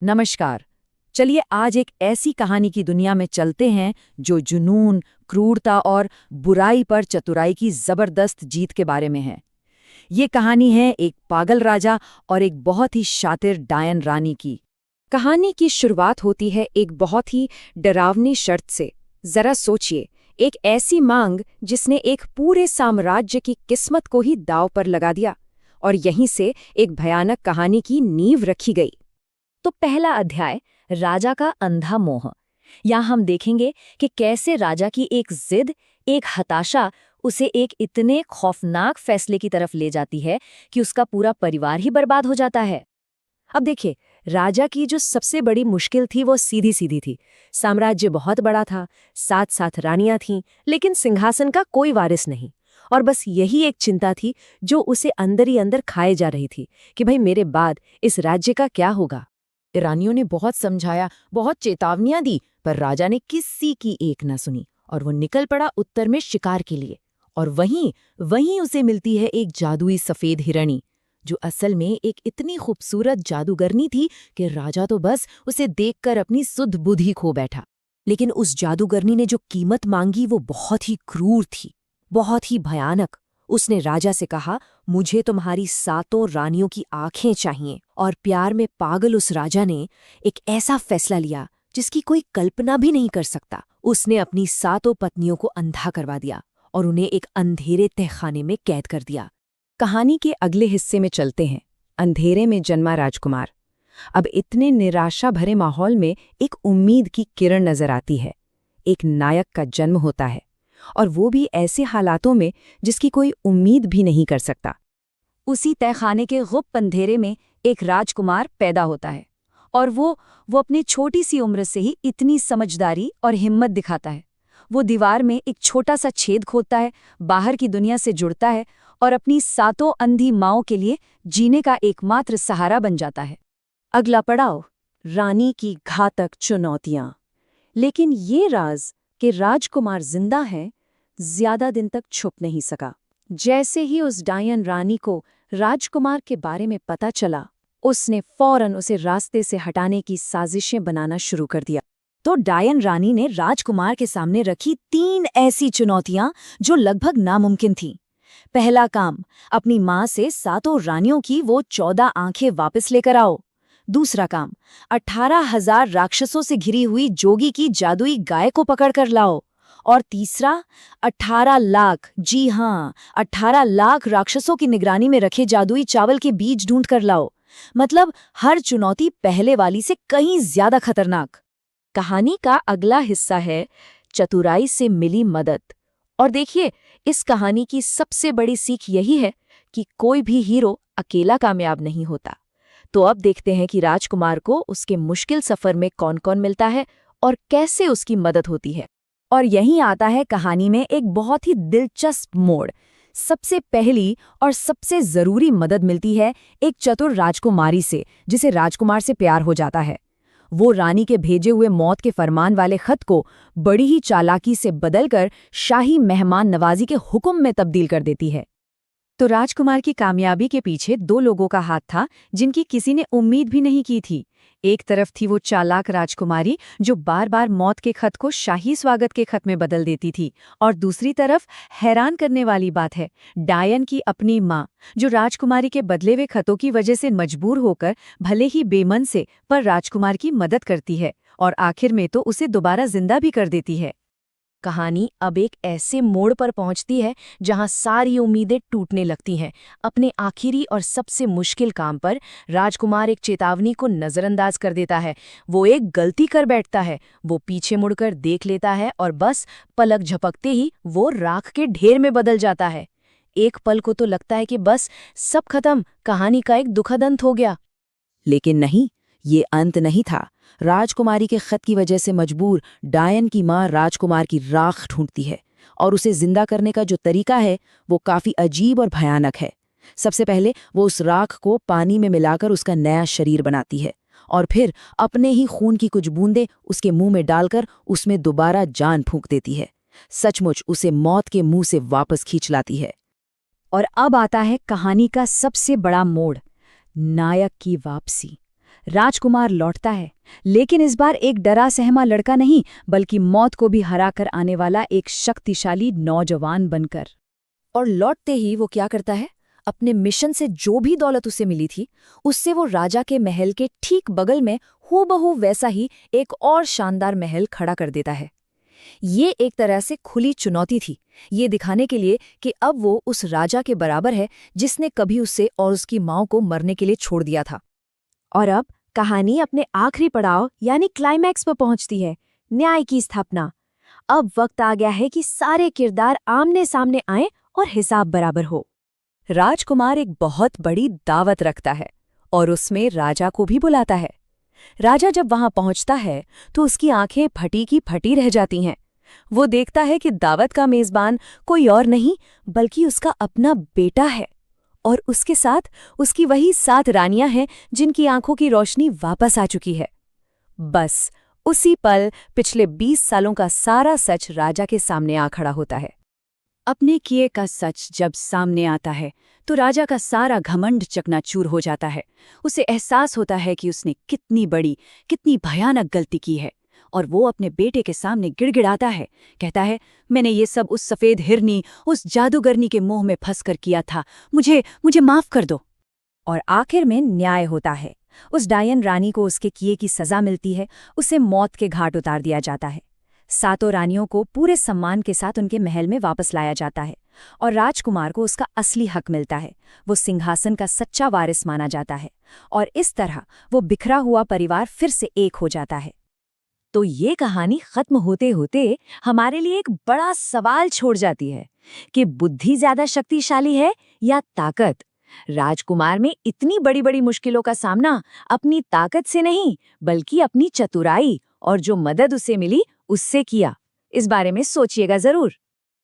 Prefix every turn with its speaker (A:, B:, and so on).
A: नमस्कार। चलिए आज एक ऐसी कहानी की दुनिया में चलते हैं जो जुनून, क्रूरता और बुराई पर चतुराई की जबरदस्त जीत के बारे में है। ये कहानी है एक पागल राजा और एक बहुत ही शातिर डायन रानी की।
B: कहानी की शुरुआत होती है एक बहुत ही डरावनी शर्त से। जरा सोचिए, एक ऐसी मांग जिसने एक पूरे साम्राज्य की किस्मत को ही दांव पर लगा दिया, और यहीं से एक भयानक कहानी की नींव रखी गई।
C: तो पहला अध्याय, राजा का अंधा मोह। यहाँ हम देखेंगे कि कैसे राजा की एक जिद, एक हताशा उसे एक इतने खौफनाक फैसले की तरफ ले जाती है कि उसका पूरा परिवार ही बर्बाद हो जाता है। अब देखिए, राजा की जो सबसे बड़ी मुश्किल थी वो सीधी सीधी थी। साम्राज्य बहुत बड़ा था, साथ साथ रानियां थीं, लेकिन सिंहासन का कोई वारिस नहीं। और बस यही एक चिंता थी जो उसे अंदर ही अंदर खाए जा रही थी कि भाई मेरे बाद इस राज्य का क्या होगा।
A: रानियों ने बहुत समझाया, बहुत चेतावनियां दी, पर राजा ने किसी की एक न सुनी और वो निकल पड़ा उत्तर में शिकार के लिए। और वहीं वहीं उसे मिलती है एक जादुई सफेद हिरणी, जो असल में एक इतनी खूबसूरत जादूगरनी थी कि राजा तो बस उसे देखकर अपनी सुध बुद्धि खो बैठा। लेकिन उस जादूगरनी ने जो कीमत मांगी वो बहुत ही क्रूर थी, बहुत ही भयानक। उसने राजा से कहा, मुझे तुम्हारी 7 रानियों की आंखें चाहिए। और प्यार में पागल उस राजा ने एक ऐसा फैसला लिया जिसकी कोई कल्पना भी नहीं कर सकता। उसने अपनी 7 पत्नियों को अंधा करवा दिया और उन्हें एक अंधेरे तहखाने में कैद कर दिया।
B: कहानी के अगले हिस्से में चलते हैं। अंधेरे में जन्मा राजकुमार। अब इतने निराशा भरे माहौल में एक उम्मीद की किरण नजर आती है। एक नायक का जन्म होता है, और वो भी ऐसे हालातों में जिसकी कोई उम्मीद भी नहीं कर सकता।
C: उसी तहखाने के गुप्त अंधेरे में एक राजकुमार पैदा होता है, और वो अपनी छोटी सी उम्र से ही इतनी समझदारी और हिम्मत दिखाता है। वो दीवार में एक छोटा सा छेद खोदता है, बाहर की दुनिया से जुड़ता है और अपनी 7 अंधी माँओं के लिए जीने का एकमात्र सहारा बन जाता है।
B: अगला पड़ाव, रानी की घातक चुनौतियां। लेकिन ये राज कि राजकुमार जिंदा है ज्यादा दिन तक छुप नहीं सका। जैसे ही उस डायन रानी को राजकुमार के बारे में पता चला, उसने फौरन उसे रास्ते से हटाने की साजिशें बनाना शुरू कर दिया।
C: तो डायन रानी ने राजकुमार के सामने रखी 3 ऐसी चुनौतियां जो लगभग नामुमकिन थीं। पहला काम, अपनी माँ से 7 रानियों की वो 14 आंखें वापस लेकर आओ। दूसरा काम, 18,000 राक्षसों से घिरी हुई जोगी की जादुई गाय को पकड़कर लाओ। और तीसरा, 18 लाख, जी हाँ, 18 लाख राक्षसों की निगरानी में रखे जादुई चावल के बीज ढूंढ कर लाओ। मतलब हर चुनौती पहले वाली से कहीं ज्यादा खतरनाक।
B: कहानी का अगला हिस्सा है चतुराई से मिली मदद। और देखिए, इस कहानी की सबसे बड़ी सीख यही है कि कोई भी हीरो अकेला कामयाब नहीं होता। तो अब देखते हैं कि राजकुमार को उसके मुश्किल सफर में कौन कौन मिलता है और कैसे उसकी मदद होती है।
C: और यहीं आता है कहानी में एक बहुत ही दिलचस्प मोड़। सबसे पहली और सबसे जरूरी मदद मिलती है एक चतुर राजकुमारी से, जिसे राजकुमार से प्यार हो जाता है। वो रानी के भेजे हुए मौत के फरमान वाले खत को बड़ी ही चालाकी से बदलकर शाही मेहमान नवाजी के हुक्म में तब्दील कर देती है। तो राजकुमार की कामयाबी के पीछे 2 लोगों का हाथ था जिनकी किसी ने उम्मीद भी नहीं की थी। एक तरफ थी वो चालाक राजकुमारी जो बार बार मौत के खत को शाही स्वागत के खत में बदल देती थी, और दूसरी तरफ हैरान करने वाली बात है, डायन की अपनी माँ, जो राजकुमारी के बदले हुए खतों की वजह से मजबूर होकर भले ही बेमन से पर राजकुमार की मदद करती है और आखिर में तो उसे दोबारा जिंदा भी कर देती है।
B: कहानी अब एक ऐसे मोड़ पर पहुंचती है जहां सारी उम्मीदें टूटने लगती हैं। अपने आखिरी और सबसे मुश्किल काम पर राजकुमार एक चेतावनी को नजरअंदाज कर देता है। वो एक गलती कर बैठता है। वो पीछे मुड़कर देख लेता है और बस पलक झपकते ही वो राख के ढेर में बदल जाता है। एक पल को तो लगता है कि बस सब खत्म, कहानी का एक दुखद अंत हो गया।
A: लेकिन नहीं, ये अंत नहीं था। राजकुमारी के खत की वजह से मजबूर डायन की माँ राजकुमार की राख ढूंढती है, और उसे जिंदा करने का जो तरीका है वो काफी अजीब और भयानक है। सबसे पहले वो उस राख को पानी में मिलाकर उसका नया शरीर बनाती है, और फिर अपने ही खून की कुछ बूंदें उसके मुंह में डालकर उसमें दोबारा जान फूंक देती है। सचमुच उसे मौत के मुंह से वापस खींच लाती है।
C: और अब आता है कहानी का सबसे बड़ा मोड़, नायक की वापसी। राजकुमार लौटता है, लेकिन इस बार एक डरा सहमा लड़का नहीं, बल्कि मौत को भी हराकर आने वाला एक शक्तिशाली नौजवान बनकर।
A: और लौटते ही वो क्या करता है, अपने मिशन से जो भी दौलत उसे मिली थी उससे वो राजा के महल के ठीक बगल में हूबहू वैसा ही एक और शानदार महल खड़ा कर देता है। ये एक तरह से खुली चुनौती थी, ये दिखाने के लिए कि अब वो उस राजा के बराबर है जिसने कभी उसे और उसकी माँ को मरने के लिए छोड़ दिया था।
B: और अब कहानी अपने आखिरी पड़ाव यानी क्लाइमैक्स पर पहुंचती है, न्याय की स्थापना। अब वक्त आ गया है कि सारे किरदार आमने सामने आएं और हिसाब बराबर हो।
C: राजकुमार एक बहुत बड़ी दावत रखता है और उसमें राजा को भी बुलाता है। राजा जब वहां पहुंचता है तो उसकी आंखें फटी की फटी रह जाती हैं। वो देखता है कि दावत का मेजबान कोई और नहीं बल्कि उसका अपना बेटा है, और उसके साथ उसकी वही 7 रानियां हैं जिनकी आंखों की रोशनी वापस आ चुकी है। बस उसी पल पिछले 20 सालों का सारा सच राजा के सामने आ खड़ा होता है। अपने किए का सच जब सामने आता है तो राजा का सारा घमंड चकनाचूर हो जाता है। उसे एहसास होता है कि उसने कितनी बड़ी, कितनी भयानक गलती की है, और वो अपने बेटे के सामने गिड़गिड़ाता है, कहता है, मैंने ये सब उस सफ़ेद हिरनी, उस जादूगरनी के मोह में फंसकर किया था, मुझे माफ़ कर दो। और आखिर में न्याय होता है। उस डायन रानी को उसके किए की सज़ा मिलती है, उसे मौत के घाट उतार दिया जाता है। 7 रानियों को पूरे सम्मान के साथ उनके महल में वापस लाया जाता है, और राजकुमार को उसका असली हक मिलता है। वो सिंहासन का सच्चा वारिस माना जाता है, और इस तरह वो बिखरा हुआ परिवार फिर से एक हो जाता है।
B: तो ये कहानी खत्म होते होते हमारे लिए एक बड़ा सवाल छोड़ जाती है कि बुद्धि ज्यादा शक्तिशाली है या ताकत। राजकुमार में इतनी बड़ी बड़ी मुश्किलों का सामना अपनी ताकत से नहीं बल्कि अपनी चतुराई और जो मदद उसे मिली उससे किया। इस बारे में सोचिएगा जरूर।